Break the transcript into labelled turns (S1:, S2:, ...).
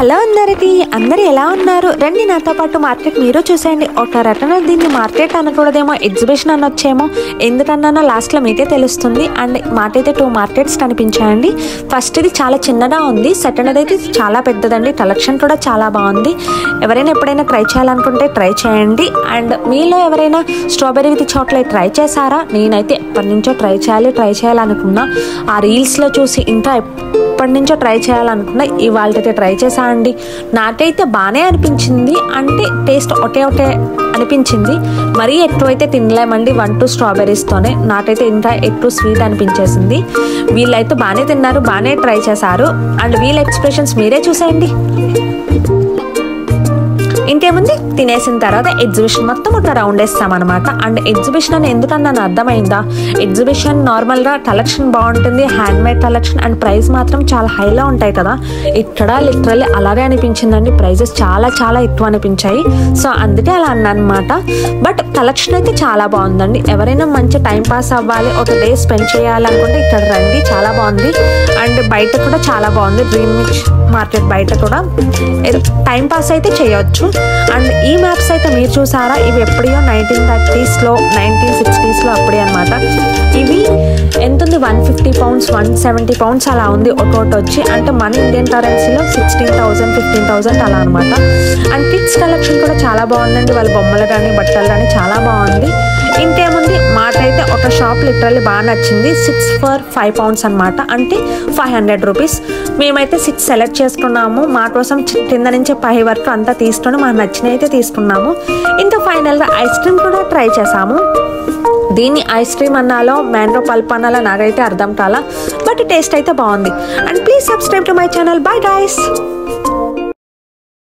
S1: Hello అందరూ ఎలా ఉన్నారు? రండి నాతో పాటు మార్కెట్ మీరు చూసేయండి. ఒక రకన దీన్ని మార్కెట్ అనకూడదేమో, ఎగ్జిబిషన్ అనొచ్చేమో. ఎందుకన్నా లాస్ట్లో మీకే తెలుస్తుంది. అండ్ మాకైతే 2 మార్కెట్స్ కనిపించాయండి. ఫస్ట్ ఇది చాలా చిన్నగా ఉంది, సెకండ్ అయితే చాలా పెద్దదండి. కలెక్షన్ కూడా చాలా బాగుంది. ఎవరైనా ఎప్పుడైనా ట్రై చేయాలనుకుంటే ట్రై చేయండి. అండ్ మీలో ఎవరైనా స్ట్రాబెర్రీ విత్ చాక్లెట్ ట్రై చేశారా? నేనైతే ఎప్పటి నుంచో ట్రై చేయాలనుకున్నా. ఆ రీల్స్లో చూసి ఇంకా ఎప్పటి నుంచో ట్రై చేయాలనుకున్నా. ఇవాళైతే ట్రై చేశానండి. నాకైతే బాగానే అనిపించింది. అంటే టేస్ట్ ఒకే అనిపించింది. మరీ ఎక్కువైతే తినలేమండి 1-2 స్ట్రాబెర్రీస్తోనే. నాకైతే ఇంకా ఎక్కువ స్వీట్ అనిపించేసింది. వీళ్ళైతే బాగానే తిన్నారు, బాగానే ట్రై చేశారు. అండ్ వీళ్ళ ఎక్స్ప్రెషన్స్ మీరే చూసేయండి. ఇంకేముంది, తినేసిన తర్వాత ఎగ్జిబిషన్ మొత్తం ఒక రౌండ్ వేస్తామన్నమాట. అండ్ ఎగ్జిబిషన్ అని ఎందుకన్నా అర్థమైందా? ఎగ్జిబిషన్ నార్మల్గా కలెక్షన్ బాగుంటుంది, హ్యాండ్మేడ్ కలెక్షన్, అండ్ ప్రైస్ మాత్రం చాలా హైలో ఉంటాయి కదా. ఇక్కడ లిటరల్లీ అలాగే అనిపించిందండి. ప్రైజెస్ చాలా ఎక్కువ అనిపించాయి. సో అందుకే అలా అన్నమాట. బట్ కలెక్షన్ అయితే చాలా బాగుందండి. ఎవరైనా మంచి టైం పాస్ అవ్వాలి, ఒక డే స్పెండ్ చేయాలనుకుంటే ఇక్కడ రండి, చాలా బాగుంది. అండ్ బయట కూడా చాలా బాగుంది. డ్రీమ్ మార్కెట్ బయట కూడా టైం పాస్ అయితే చేయొచ్చు. అండ్ ఈ మ్యాప్స్ అయితే మీరు చూసారా? ఇవి ఎప్పుడో 1930s, 1960s అప్పుడే అనమాట. ఇవి ఎంత ఉంది? 150 pounds, 170 pounds అలా ఉంది ఒకటి వచ్చి. అంటే మన ఇండియన్ కరెన్సీలో 16,000, 15,000 అలా అనమాట. అండ్ కిడ్స్ కలెక్షన్ కూడా చాలా బాగుందండి. వాళ్ళ బొమ్మలు కానీ బట్టలు కానీ చాలా బాగుంది. ఇంకేముంది, మాకైతే ఒక షాప్ లిటరల్లీ బాగా నచ్చింది. 6 for 5 pounds అనమాట. అంటే 500 rupees. మేమైతే 6 సెలెక్ట్ చేసుకున్నాము. మా కోసం కింద నుంచి పై వరకు అంతా తీసుకొని మాకు నచ్చినవి అయితే తీసుకున్నాము. ఇంకా ఫైనల్గా ఐస్ క్రీమ్ కూడా ట్రై చేసాము. దీన్ని ఐస్ క్రీమ్ అన్నాలో మ్యాంగో పల్ప్ అన్నాలో నాకైతే అర్థం కాల. బట్ టేస్ట్ అయితే బాగుంది. And please subscribe to my channel. Bye guys.